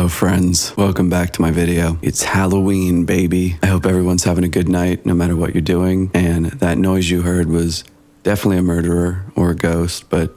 Hello friends, welcome back to my video. It's Halloween, baby. I hope everyone's having a good night no matter what you're doing, and that noise you heard was definitely a murderer or a ghost, but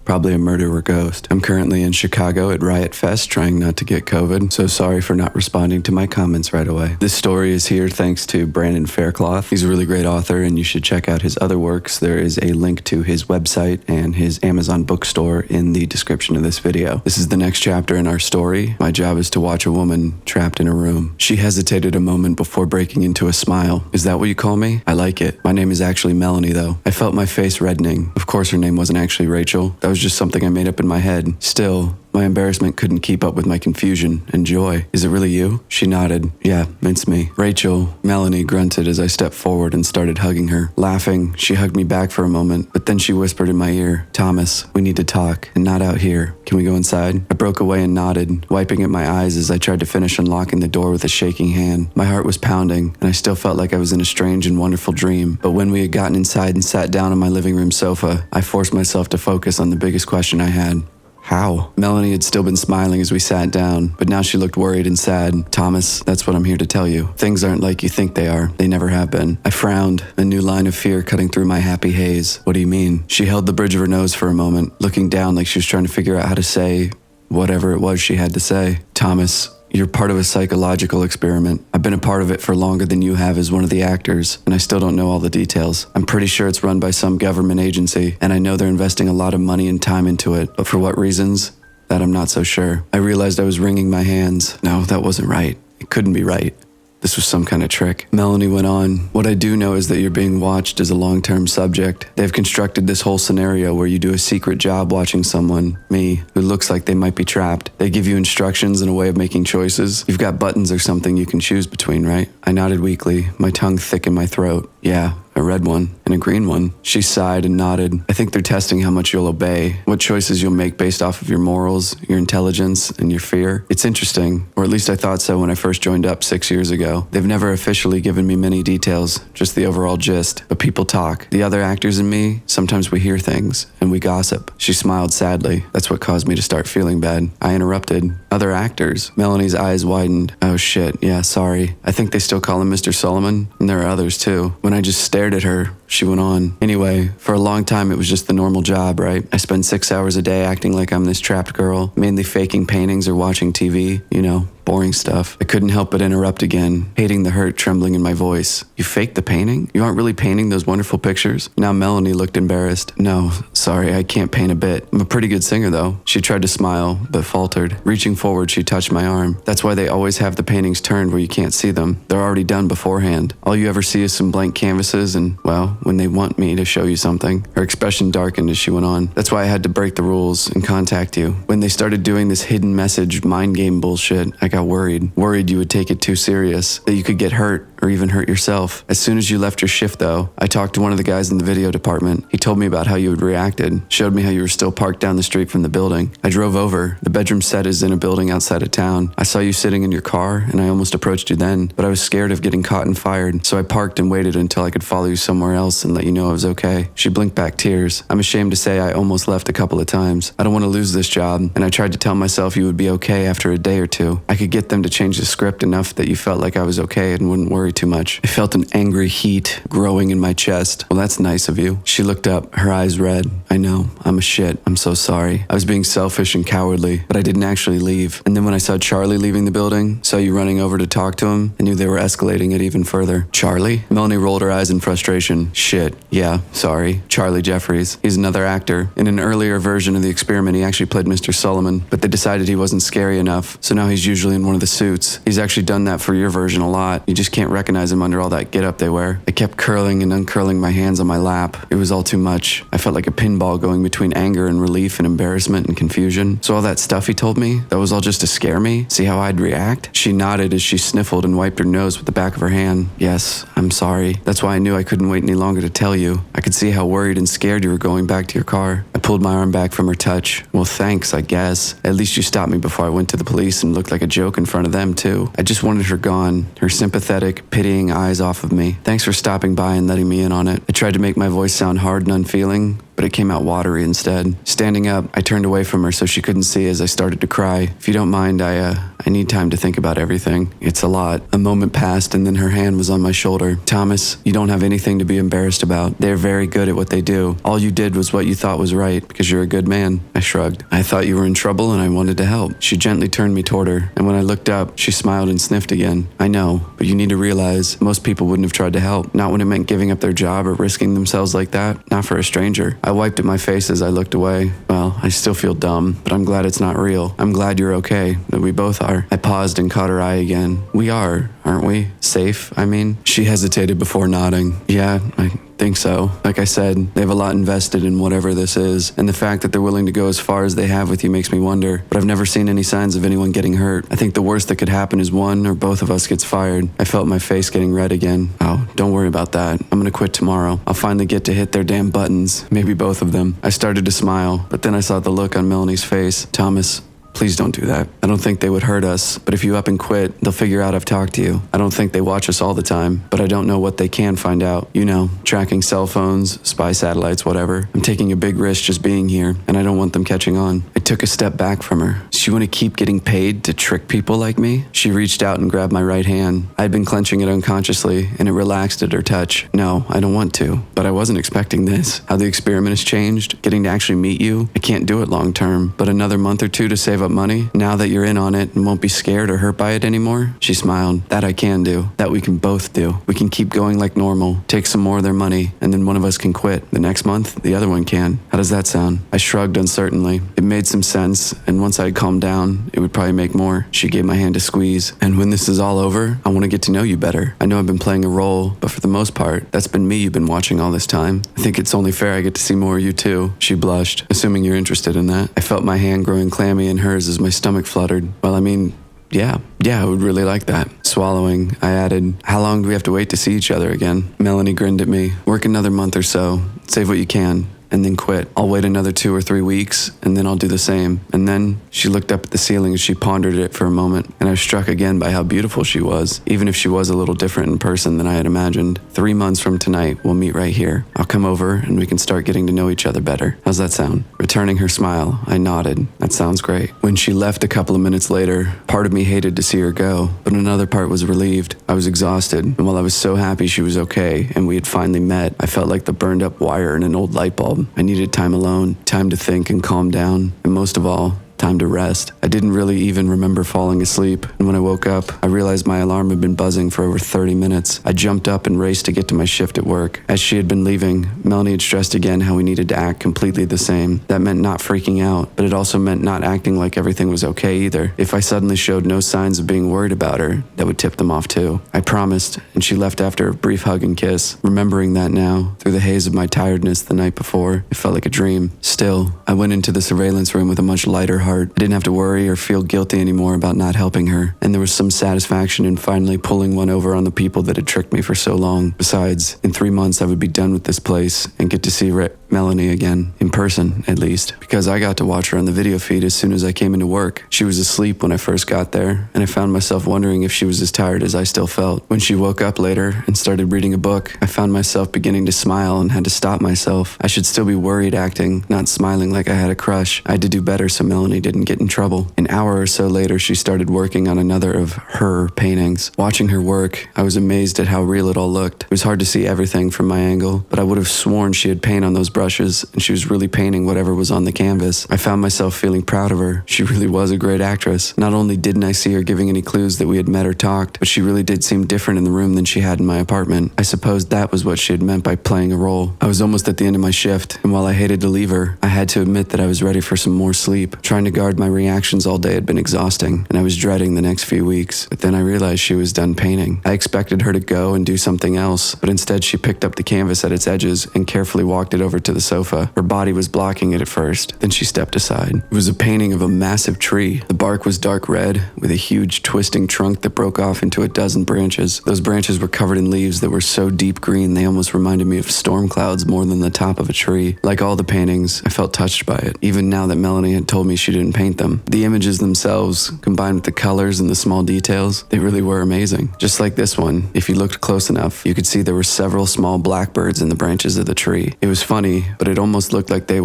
probably a murderer ghost. I'm currently in Chicago at Riot Fest trying not to get COVID, so sorry for not responding to my comments right away. This story is here thanks to Brandon Faircloth. He's a really great author and you should check out his other works. There is a link to his website and his Amazon bookstore in the description of this video. This is the next chapter in our story. My job is to watch a woman trapped in a room. She hesitated a moment before breaking into a smile. Is that what you call me? I like it. My name is actually Melanie though. I felt my face reddening. Of course her name wasn't actually Rachel. That was just something I made up in my head. Still, my embarrassment couldn't keep up with my confusion and joy. Is it really you? She nodded. Yeah, it's me. Rachel, Melanie grunted as I stepped forward and started hugging her. Laughing, she hugged me back for a moment, but then she whispered in my ear, Thomas, we need to talk, and not out here. Can we go inside? I broke away and nodded, wiping at my eyes as I tried to finish unlocking the door with a shaking hand. My heart was pounding, and I still felt like I was in a strange and wonderful dream. But when we had gotten inside and sat down on my living room sofa, I forced myself to focus on the biggest question I had. How? Melanie had still been smiling as we sat down, but now she looked worried and sad. Thomas, that's what I'm here to tell you. Things aren't like you think they are. They never have been. I frowned, a new line of fear cutting through my happy haze. What do you mean? She held the bridge of her nose for a moment, looking down like she was trying to figure out how to say whatever it was she had to say. Thomas, you're part of a psychological experiment. I've been a part of it for longer than you have as one of the actors, and I still don't know all the details. I'm pretty sure it's run by some government agency, and I know they're investing a lot of money and time into it, but for what reasons? That I'm not so sure. I realized I was wringing my hands. No, that wasn't right. It couldn't be right. This was some kind of trick. Melanie went on, what I do know is that you're being watched as a long-term subject. They've constructed this whole scenario where you do a secret job watching someone, me, who looks like they might be trapped. They give you instructions and a way of making choices. You've got buttons or something you can choose between, right? I nodded weakly, my tongue thick in my throat. Yeah, a red one and a green one. She sighed and nodded. I think they're testing how much you'll obey, what choices you'll make based off of your morals, your intelligence, and your fear. It's interesting, or at least I thought so when I first joined up 6 years ago. They've never officially given me many details, just the overall gist, but people talk. The other actors and me, sometimes we hear things, and we gossip. She smiled sadly. That's what caused me to start feeling bad. I interrupted. Other actors? Melanie's eyes widened. Oh shit, yeah, sorry. I think they still call him Mr. Solomon, and there are others too. When I just stared at her, she went on. Anyway, for a long time it was just the normal job, right? I spend 6 hours a day acting like I'm this trapped girl, mainly faking paintings or watching TV, you know, boring stuff. I couldn't help but interrupt again, hating the hurt trembling in my voice. You faked the painting? You aren't really painting those wonderful pictures? Now Melanie looked embarrassed. No, sorry, I can't paint a bit. I'm a pretty good singer though. She tried to smile, but faltered. Reaching forward, she touched my arm. That's why they always have the paintings turned where you can't see them. They're already done beforehand. All you ever see is some blank canvases and, well, when they want me to show you something. Her expression darkened as she went on. That's why I had to break the rules and contact you. When they started doing this hidden message mind game bullshit, I got worried you would take it too serious, that you could get hurt or even hurt yourself. As soon as you left your shift though, I talked to one of the guys in the video department. He told me about how you had reacted, showed me how you were still parked down the street from the building. I drove over. The bedroom set is in a building outside of town. I saw you sitting in your car and I almost approached you then, but I was scared of getting caught and fired, so I parked and waited until I could follow you somewhere else and let you know I was okay. She blinked back tears. I'm ashamed to say I almost left a couple of times. I don't want to lose this job, and I tried to tell myself you would be okay after a day or two. I could get them to change the script enough that you felt like I was okay and wouldn't worry too much. I felt an angry heat growing in my chest. Well, that's nice of you. She looked up, her eyes red. I know, I'm a shit. I'm so sorry. I was being selfish and cowardly, but I didn't actually leave. And then when I saw Charlie leaving the building, saw you running over to talk to him, I knew they were escalating it even further. Charlie? Melanie rolled her eyes in frustration. Shit. Yeah, sorry. Charlie Jeffries. He's another actor. In an earlier version of the experiment, he actually played Mr. Solomon, but they decided he wasn't scary enough, so now he's usually in one of the suits. He's actually done that for your version a lot. You just can't recognize him under all that get-up they wear. I kept curling and uncurling my hands on my lap. It was all too much. I felt like a pinball going between anger and relief and embarrassment and confusion. So all that stuff he told me, that was all just to scare me? See how I'd react? She nodded as she sniffled and wiped her nose with the back of her hand. Yes, I'm sorry. That's why I knew I couldn't wait any longer to tell you. I could see how worried and scared you were going back to your car. I pulled my arm back from her touch. Well, thanks, I guess. At least you stopped me before I went to the police and looked like a joke in front of them, too. I just wanted her gone, her sympathetic, pitying eyes off of me. Thanks for stopping by and letting me in on it. I tried to make my voice sound hard and unfeeling, but it came out watery instead. Standing up, I turned away from her so she couldn't see as I started to cry. If you don't mind, I need time to think about everything. It's a lot. A moment passed and then her hand was on my shoulder. Thomas, you don't have anything to be embarrassed about. They're very good at what they do. All you did was what you thought was right because you're a good man. I shrugged. I thought you were in trouble and I wanted to help. She gently turned me toward her, and when I looked up, she smiled and sniffed again. I know, but you need to realize most people wouldn't have tried to help. Not when it meant giving up their job or risking themselves like that. Not for a stranger. I wiped at my face as I looked away. Well, I still feel dumb, but I'm glad it's not real. I'm glad you're okay, that we both are. I paused and caught her eye again. We are, aren't we? Safe, I mean? She hesitated before nodding. Yeah, I think so. Like I said, they have a lot invested in whatever this is, and the fact that they're willing to go as far as they have with you makes me wonder, but I've never seen any signs of anyone getting hurt. I think the worst that could happen is one or both of us gets fired. I felt my face getting red again. Oh, don't worry about that. I'm gonna quit tomorrow. I'll finally get to hit their damn buttons. Maybe both of them. I started to smile, but then I saw the look on Melanie's face. Thomas, please don't do that. I don't think they would hurt us, but if you up and quit, they'll figure out I've talked to you. I don't think they watch us all the time, but I don't know what they can find out. You know, tracking cell phones, spy satellites, whatever. I'm taking a big risk just being here, and I don't want them catching on. I took a step back from her. Does she want to keep getting paid to trick people like me? She reached out and grabbed my right hand. I had been clenching it unconsciously, and it relaxed at her touch. No, I don't want to, but I wasn't expecting this. How the experiment has changed, getting to actually meet you. I can't do it long term, but another month or two to save up money, now that you're in on it and won't be scared or hurt by it anymore? She smiled. That I can do. That we can both do. We can keep going like normal, take some more of their money, and then one of us can quit. The next month, the other one can. How does that sound? I shrugged uncertainly. It made some sense, and once I had calmed down, it would probably make more. She gave my hand a squeeze. And when this is all over, I want to get to know you better. I know I've been playing a role, but for the most part, that's been me you've been watching all this time. I think it's only fair I get to see more of you too. She blushed, assuming you're interested in that. I felt my hand growing clammy in hers as my stomach fluttered. Well, I mean, yeah, I would really like that. Swallowing, I added, how long do we have to wait to see each other again? Melanie grinned at me. Work another month or so. Save what you can. And then quit. I'll wait another 2 or 3 weeks, and then I'll do the same. And then she looked up at the ceiling as she pondered it for a moment, and I was struck again by how beautiful she was, even if she was a little different in person than I had imagined. 3 months from tonight, we'll meet right here. I'll come over, and we can start getting to know each other better. How's that sound? Returning her smile, I nodded. That sounds great. When she left a couple of minutes later, part of me hated to see her go, but another part was relieved. I was exhausted, and while I was so happy she was okay, and we had finally met, I felt like the burned up wire in an old light bulb. I needed time alone, time to think and calm down, and most of all, time to rest. I didn't really even remember falling asleep, and when I woke up, I realized my alarm had been buzzing for over 30 minutes. I jumped up and raced to get to my shift at work. As she had been leaving, Melanie had stressed again how we needed to act completely the same. That meant not freaking out, but it also meant not acting like everything was okay either. If I suddenly showed no signs of being worried about her, that would tip them off too. I promised, and she left after a brief hug and kiss. Remembering that now, through the haze of my tiredness the night before, it felt like a dream. Still, I went into the surveillance room with a much lighter heart. I didn't have to worry or feel guilty anymore about not helping her, and there was some satisfaction in finally pulling one over on the people that had tricked me for so long. Besides, in 3 months I would be done with this place and get to see Melanie again, in person at least, because I got to watch her on the video feed as soon as I came into work. She was asleep when I first got there, and I found myself wondering if she was as tired as I still felt. When she woke up later and started reading a book, I found myself beginning to smile and had to stop myself. I should still be worried acting, not smiling like I had a crush. I had to do better so Melanie didn't get in trouble. An hour or so later, she started working on another of her paintings. Watching her work, I was amazed at how real it all looked. It was hard to see everything from my angle, but I would have sworn she had paint on those brushes, and she was really painting whatever was on the canvas. I found myself feeling proud of her. She really was a great actress. Not only didn't I see her giving any clues that we had met or talked, but she really did seem different in the room than she had in my apartment. I suppose that was what she had meant by playing a role. I was almost at the end of my shift, and while I hated to leave her, I had to admit that I was ready for some more sleep. Trying to guard my reactions all day had been exhausting, and I was dreading the next few weeks. But then I realized she was done painting. I expected her to go and do something else, but instead she picked up the canvas at its edges and carefully walked it over to the sofa. Her body was blocking it at first, then she stepped aside. It was a painting of a massive tree. The bark was dark red, with a huge twisting trunk that broke off into a dozen branches. Those branches were covered in leaves that were so deep green they almost reminded me of storm clouds more than the top of a tree. Like all the paintings, I felt touched by it, even now that Melanie had told me she didn't paint them. The images themselves, combined with the colors and the small details, they really were amazing. Just like this one, if you looked close enough, you could see there were several small blackbirds in the branches of the tree. It was funny me, but it almost looked like they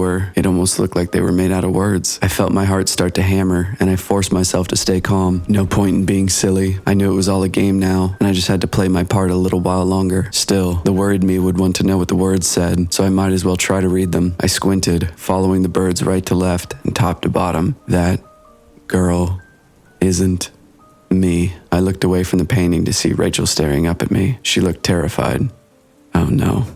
were made out of words. I felt my heart start to hammer, and I forced myself to stay calm. No point in being silly. I knew it was all a game now, and I just had to play my part a little while longer. Still, the worried me would want to know what the words said, so I might as well try to read them. I squinted, following the birds right to left and top to bottom. That girl isn't me. I looked away from the painting to see Rachel staring up at me. She looked terrified. Oh no.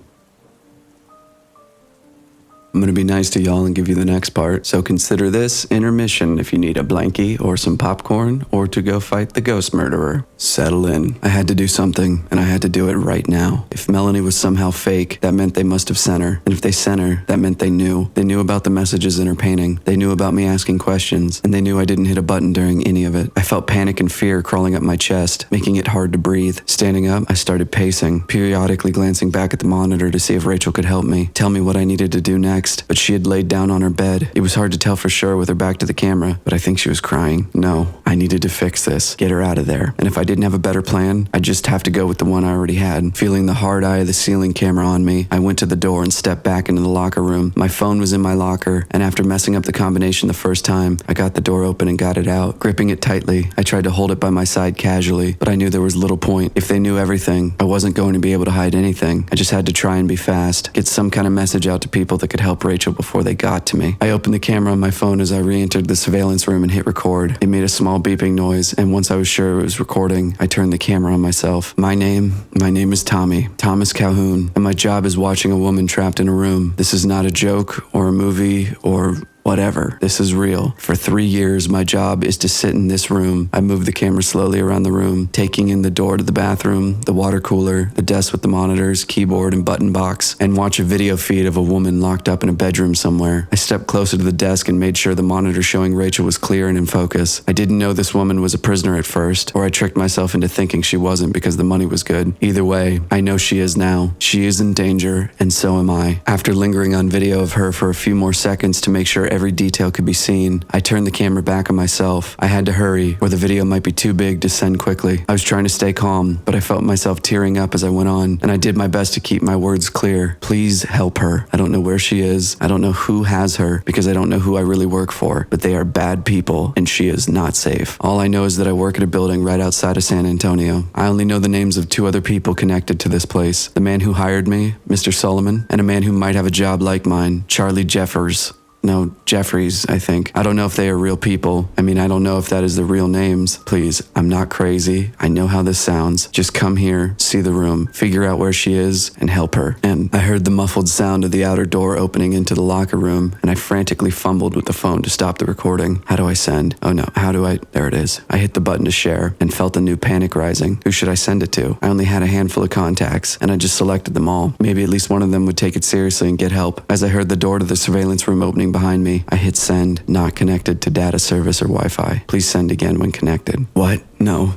I'm going to be nice to y'all and give you the next part, so consider this intermission if you need a blankie or some popcorn or to go fight the ghost murderer. Settle in. I had to do something, and I had to do it right now. If Melanie was somehow fake, that meant they must have sent her. And if they sent her, that meant they knew. They knew about the messages in her painting. They knew about me asking questions, and they knew I didn't hit a button during any of it. I felt panic and fear crawling up my chest, making it hard to breathe. Standing up, I started pacing, periodically glancing back at the monitor to see if Rachel could help me, tell me what I needed to do next. But she had laid down on her bed. It was hard to tell for sure with her back to the camera, but I think she was crying. No, I needed to fix this, get her out of there. And if I didn't have a better plan, I'd just have to go with the one I already had. Feeling the hard eye of the ceiling camera on me, I went to the door and stepped back into the locker room. My phone was in my locker, and after messing up the combination the first time, I got the door open and got it out. Gripping it tightly, I tried to hold it by my side casually, but I knew there was little point. If they knew everything, I wasn't going to be able to hide anything. I just had to try and be fast, get some kind of message out to people that could help Rachel before they got to me. I opened the camera on my phone as I re-entered the surveillance room and hit record. It made a small beeping noise, and once I was sure it was recording, I turned the camera on myself. My name is Tommy, Thomas Calhoun, and my job is watching a woman trapped in a room. This is not a joke or a movie or whatever. This is real. For 3 years, my job is to sit in this room. I move the camera slowly around the room, taking in the door to the bathroom, the water cooler, the desk with the monitors, keyboard, and button box, and watch a video feed of a woman locked up in a bedroom somewhere. I stepped closer to the desk and made sure the monitor showing Rachel was clear and in focus. I didn't know this woman was a prisoner at first, or I tricked myself into thinking she wasn't because the money was good. Either way, I know she is now. She is in danger, and so am I. After lingering on video of her for a few more seconds to make sure every detail could be seen, I turned the camera back on myself. I had to hurry, or the video might be too big to send quickly. I was trying to stay calm, but I felt myself tearing up as I went on, and I did my best to keep my words clear. Please help her. I don't know where she is. I don't know who has her, because I don't know who I really work for, but they are bad people, and she is not safe. All I know is that I work at a building right outside of San Antonio. I only know the names of 2 other people connected to this place. The man who hired me, Mr. Solomon, and a man who might have a job like mine, Charlie Jeffers. No, Jeffries, I think. I don't know if they are real people. I mean, I don't know if that is the real names. Please, I'm not crazy. I know how this sounds. Just come here, see the room, figure out where she is, and help her. And I heard the muffled sound of the outer door opening into the locker room, and I frantically fumbled with the phone to stop the recording. How do I send? Oh no, how do I? There it is. I hit the button to share and felt a new panic rising. Who should I send it to? I only had a handful of contacts, and I just selected them all. Maybe at least one of them would take it seriously and get help. As I heard the door to the surveillance room opening behind me, I hit send, not connected to data service or Wi-Fi. Please send again when connected. What? No.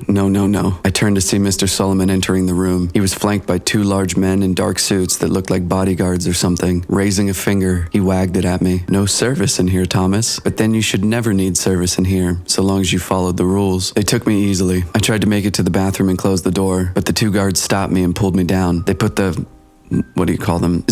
I turned to see Mr. Solomon entering the room. He was flanked by 2 large men in dark suits that looked like bodyguards or something. Raising a finger, he wagged it at me. No service in here, Thomas. But then you should never need service in here, so long as you followed the rules. They took me easily. I tried to make it to the bathroom and close the door, but the 2 guards stopped me and pulled me down. They put the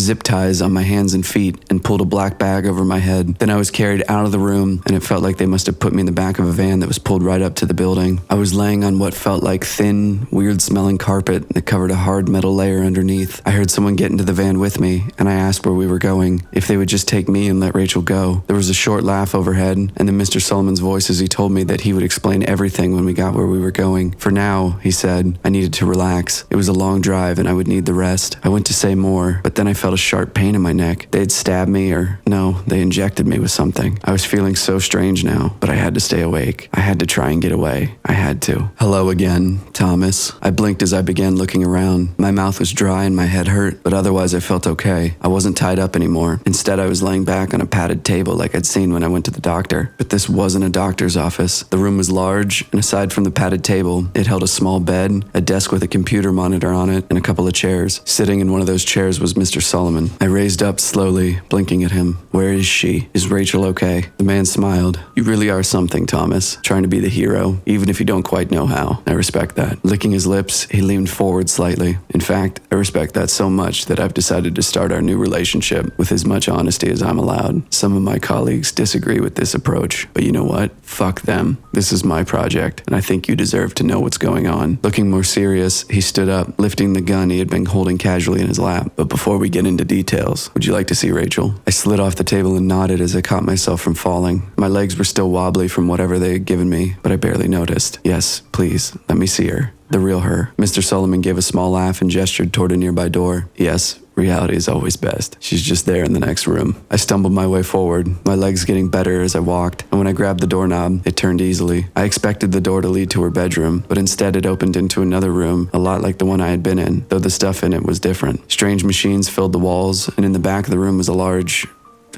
zip ties on my hands and feet and pulled a black bag over my head. Then I was carried out of the room, and it felt like they must have put me in the back of a van that was pulled right up to the building. I was laying on what felt like thin, weird-smelling carpet that covered a hard metal layer underneath. I heard someone get into the van with me, and I asked where we were going, if they would just take me and let Rachel go. There was a short laugh overhead, and then Mr. Solomon's voice as he told me that he would explain everything when we got where we were going. For now, he said, I needed to relax. It was a long drive, and I would need the rest. I went to say more, but then I felt a sharp pain in my neck. They had stabbed me, or no, they injected me with something. I was feeling so strange now, but I had to stay awake. I had to try and get away. I had to. Hello again, Thomas. I blinked as I began looking around. My mouth was dry and my head hurt, but otherwise I felt okay. I wasn't tied up anymore. Instead, I was laying back on a padded table like I'd seen when I went to the doctor. But this wasn't a doctor's office. The room was large, and aside from the padded table, it held a small bed, a desk with a computer monitor on it, and a couple of chairs. Sitting in one of those those chairs was Mr. Solomon. I raised up slowly, blinking at him. Where is she? Is Rachel okay? The man smiled. You really are something, Thomas. Trying to be the hero, even if you don't quite know how. I respect that. Licking his lips, he leaned forward slightly. In fact, I respect that so much that I've decided to start our new relationship with as much honesty as I'm allowed. Some of my colleagues disagree with this approach, but you know what? Fuck them. This is my project, and I think you deserve to know what's going on. Looking more serious, he stood up, lifting the gun he had been holding casually in his lap. But before we get into details, would you like to see Rachel? I slid off the table and nodded as I caught myself from falling. My legs were still wobbly from whatever they had given me, but I barely noticed. Yes, please, let me see her. The real her. Mr. Solomon gave a small laugh and gestured toward a nearby door. Yes, reality is always best. She's just there in the next room. I stumbled my way forward, my legs getting better as I walked, and when I grabbed the doorknob, it turned easily. I expected the door to lead to her bedroom, but instead it opened into another room, a lot like the one I had been in, though the stuff in it was different. Strange machines filled the walls, and in the back of the room was a large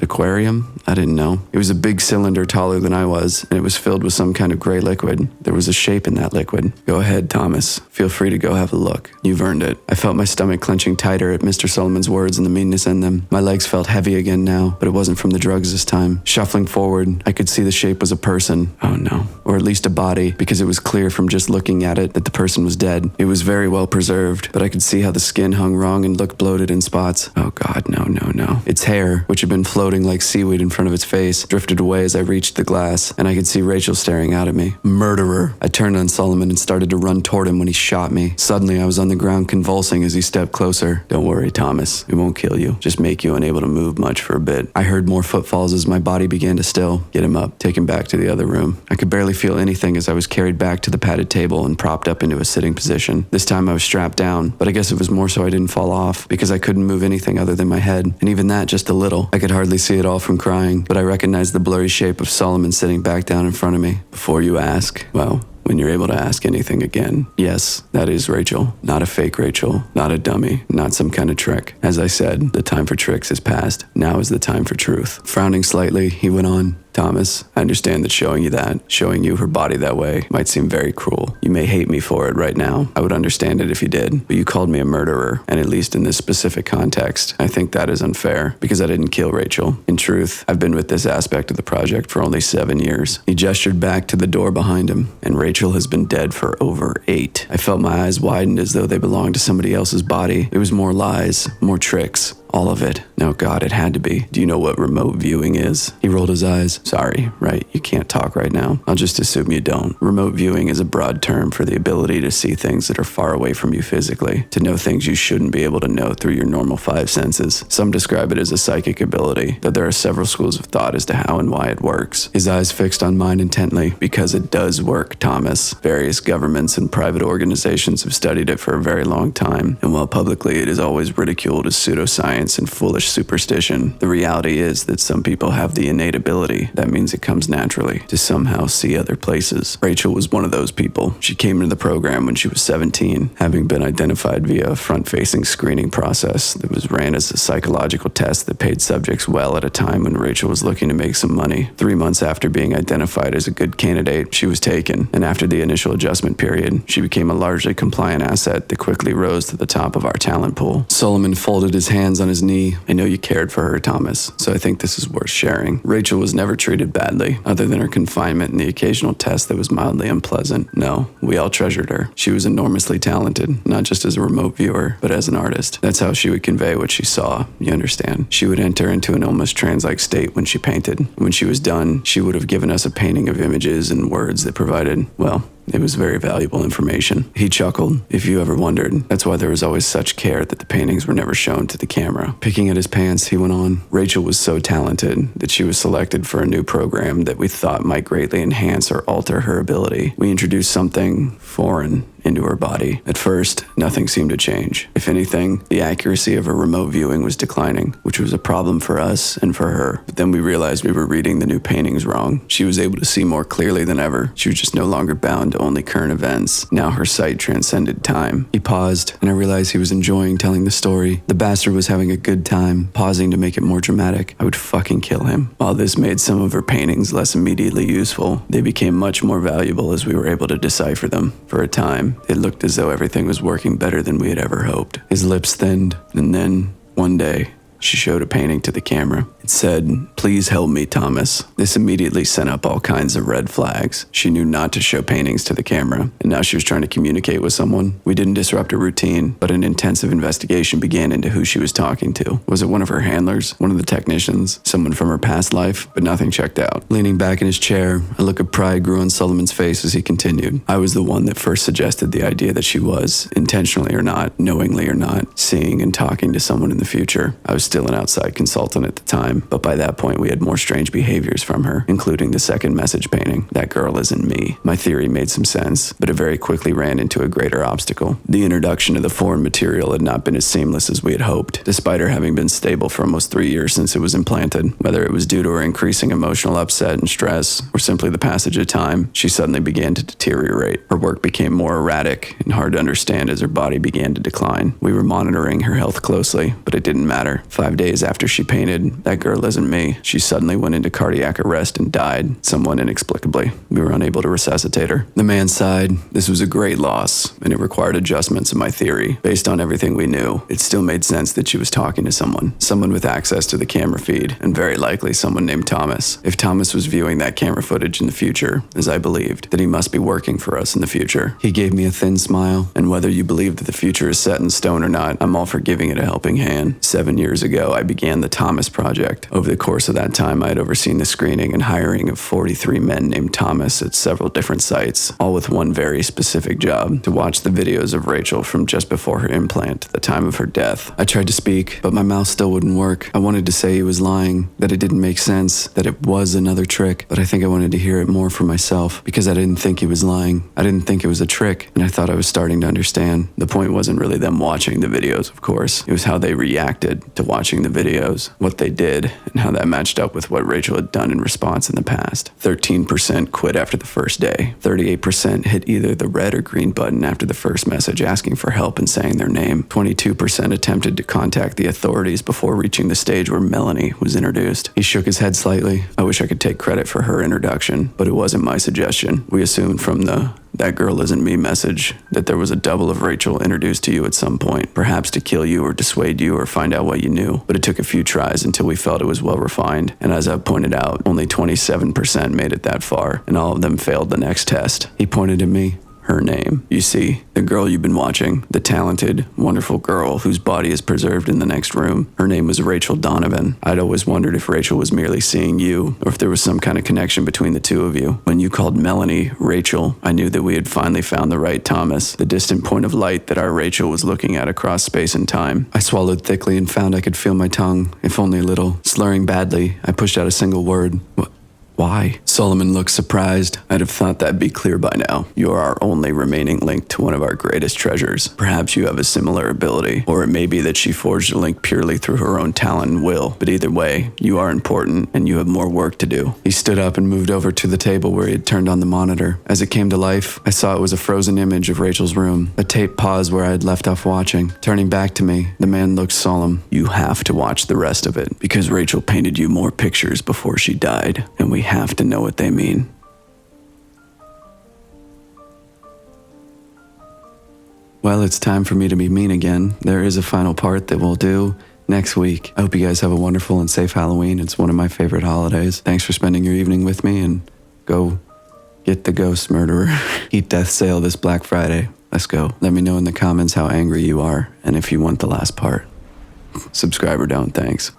aquarium? I didn't know. It was a big cylinder taller than I was, and it was filled with some kind of gray liquid. There was a shape in that liquid. Go ahead, Thomas. Feel free to go have a look. You've earned it. I felt my stomach clenching tighter at Mr. Solomon's words and the meanness in them. My legs felt heavy again now, but it wasn't from the drugs this time. Shuffling forward, I could see the shape was a person. Oh no. Or at least a body, because it was clear from just looking at it that the person was dead. It was very well preserved, but I could see how the skin hung wrong and looked bloated in spots. Oh God, no. Its hair, which had been floating like seaweed in front of its face, drifted away as I reached the glass, and I could see Rachel staring out at me. Murderer! I turned on Solomon and started to run toward him when he shot me. Suddenly, I was on the ground convulsing as he stepped closer. Don't worry, Thomas. It won't kill you. Just make you unable to move much for a bit. I heard more footfalls as my body began to still. Get him up. Take him back to the other room. I could barely feel anything as I was carried back to the padded table and propped up into a sitting position. This time I was strapped down, but I guess it was more so I didn't fall off, because I couldn't move anything other than my head, and even that just a little. I could hardly see it all from crying, but I recognized the blurry shape of Solomon sitting back down in front of me. Before you ask, well, when you're able to ask anything again. Yes, that is Rachel. Not a fake Rachel, not a dummy, not some kind of trick. As I said, the time for tricks is past. Now is the time for truth. Frowning slightly, he went on. Thomas, I understand that showing you her body that way might seem very cruel. You may hate me for it right now. I would understand it if you did, but you called me a murderer, and at least in this specific context, I think that is unfair, because I didn't kill Rachel. In truth, I've been with this aspect of the project for only 7 years. He gestured back to the door behind him, and Rachel has been dead for over 8. I felt my eyes widened as though they belonged to somebody else's body. It was more lies, more tricks. All of it. No, God, it had to be. Do you know what remote viewing is? He rolled his eyes. Sorry, right, you can't talk right now. I'll just assume you don't. Remote viewing is a broad term for the ability to see things that are far away from you physically, to know things you shouldn't be able to know through your normal 5 senses. Some describe it as a psychic ability, though there are several schools of thought as to how and why it works. His eyes fixed on mine intently. Because it does work, Thomas. Various governments and private organizations have studied it for a very long time, and while publicly it is always ridiculed as pseudoscience and foolish superstition, the reality is that some people have the innate ability, that means it comes naturally, to somehow see other places. Rachel was one of those people. She came into the program when she was 17, having been identified via a front-facing screening process that was ran as a psychological test that paid subjects well at a time when Rachel was looking to make some money. 3 months after being identified as a good candidate, she was taken, and after the initial adjustment period, she became a largely compliant asset that quickly rose to the top of our talent pool. Solomon folded his hands on his knee. I know you cared for her, Thomas, so I think this is worth sharing. Rachel was never treated badly, other than her confinement and the occasional test that was mildly unpleasant. No, we all treasured her. She was enormously talented, not just as a remote viewer, but as an artist. That's how she would convey what she saw, you understand? She would enter into an almost trance-like state when she painted. When she was done, she would have given us a painting of images and words that provided, well, it was very valuable information. He chuckled. If you ever wondered, that's why there was always such care that the paintings were never shown to the camera. Picking at his pants, he went on. Rachel was so talented that she was selected for a new program that we thought might greatly enhance or alter her ability. We introduced something foreign into her body. At first, nothing seemed to change. If anything, the accuracy of her remote viewing was declining, which was a problem for us and for her. But then we realized we were reading the new paintings wrong. She was able to see more clearly than ever. She was just no longer bound to only current events. Now her sight transcended time. He paused, and I realized he was enjoying telling the story. The bastard was having a good time, pausing to make it more dramatic. I would fucking kill him. While this made some of her paintings less immediately useful, they became much more valuable as we were able to decipher them. For a time, time. It looked as though everything was working better than we had ever hoped. His lips thinned, and then, one day, she showed a painting to the camera. It said, "Please help me, Thomas." This immediately sent up all kinds of red flags. She knew not to show paintings to the camera, and now she was trying to communicate with someone. We didn't disrupt her routine, but an intensive investigation began into who she was talking to. Was it one of her handlers, one of the technicians, someone from her past life? But nothing checked out. Leaning back in his chair, a look of pride grew on Solomon's face as he continued. I was the one that first suggested the idea that she was, intentionally or not, knowingly or not, seeing and talking to someone in the future. I was still an outside consultant at the time, but by that point we had more strange behaviors from her, including the second message painting. That girl isn't me. My theory made some sense, but it very quickly ran into a greater obstacle. The introduction of the foreign material had not been as seamless as we had hoped, despite her having been stable for almost 3 years since it was implanted. Whether it was due to her increasing emotional upset and stress, or simply the passage of time, she suddenly began to deteriorate. Her work became more erratic and hard to understand as her body began to decline. We were monitoring her health closely, but it didn't matter. 5 days after she painted "That Girl Isn't Me," she suddenly went into cardiac arrest and died, somewhat inexplicably. We were unable to resuscitate her. The man sighed. This was a great loss, and it required adjustments in my theory. Based on everything we knew, it still made sense that she was talking to someone with access to the camera feed, and very likely someone named Thomas. If Thomas was viewing that camera footage in the future, as I believed, then he must be working for us in the future. He gave me a thin smile, and whether you believe that the future is set in stone or not, I'm all for giving it a helping hand. 7 years ago, I began the Thomas Project. Over the course of that time, I had overseen the screening and hiring of 43 men named Thomas at several different sites, all with one very specific job: to watch the videos of Rachel from just before her implant to the time of her death. I tried to speak, but my mouth still wouldn't work. I wanted to say he was lying, that it didn't make sense, that it was another trick, but I think I wanted to hear it more for myself, because I didn't think he was lying. I didn't think it was a trick, and I thought I was starting to understand. The point wasn't really them watching the videos, of course. It was how they reacted to watching the videos, what they did, and how that matched up with what Rachel had done in response in the past. 13% quit after the first day. 38% hit either the red or green button after the first message asking for help and saying their name. 22% attempted to contact the authorities before reaching the stage where Melanie was introduced. He shook his head slightly. I wish I could take credit for her introduction, but it wasn't my suggestion. We assumed from the "That Girl Isn't Me" message that there was a double of Rachel introduced to you at some point, perhaps to kill you or dissuade you or find out what you knew. But it took a few tries until we felt it was well refined, and as I pointed out, only 27% made it that far, and all of them failed the next test. He pointed at me. Her name. You see, the girl you've been watching, the talented, wonderful girl whose body is preserved in the next room, her name was Rachel Donovan. I'd always wondered if Rachel was merely seeing you, or if there was some kind of connection between the two of you. When you called Melanie Rachel, I knew that we had finally found the right Thomas, the distant point of light that our Rachel was looking at across space and time. I swallowed thickly and found I could feel my tongue, if only a little. Slurring badly, I pushed out a single word. Why? Solomon looked surprised. I'd have thought that'd be clear by now. You're our only remaining link to one of our greatest treasures. Perhaps you have a similar ability, or it may be that she forged a link purely through her own talent and will. But either way, you are important, and you have more work to do. He stood up and moved over to the table where he had turned on the monitor. As it came to life, I saw it was a frozen image of Rachel's room. A tape paused where I had left off watching. Turning back to me, the man looked solemn. You have to watch the rest of it, because Rachel painted you more pictures before she died, and we have to know what they mean. Well, it's time for me to be mean again. There is a final part that we'll do next week. I hope you guys have a wonderful and safe Halloween. It's one of my favorite holidays. Thanks for spending your evening with me, and go get the ghost murderer. Eat death sale this Black Friday. Let's go. Let me know in the comments how angry you are and if you want the last part. Subscribe or don't. Thanks.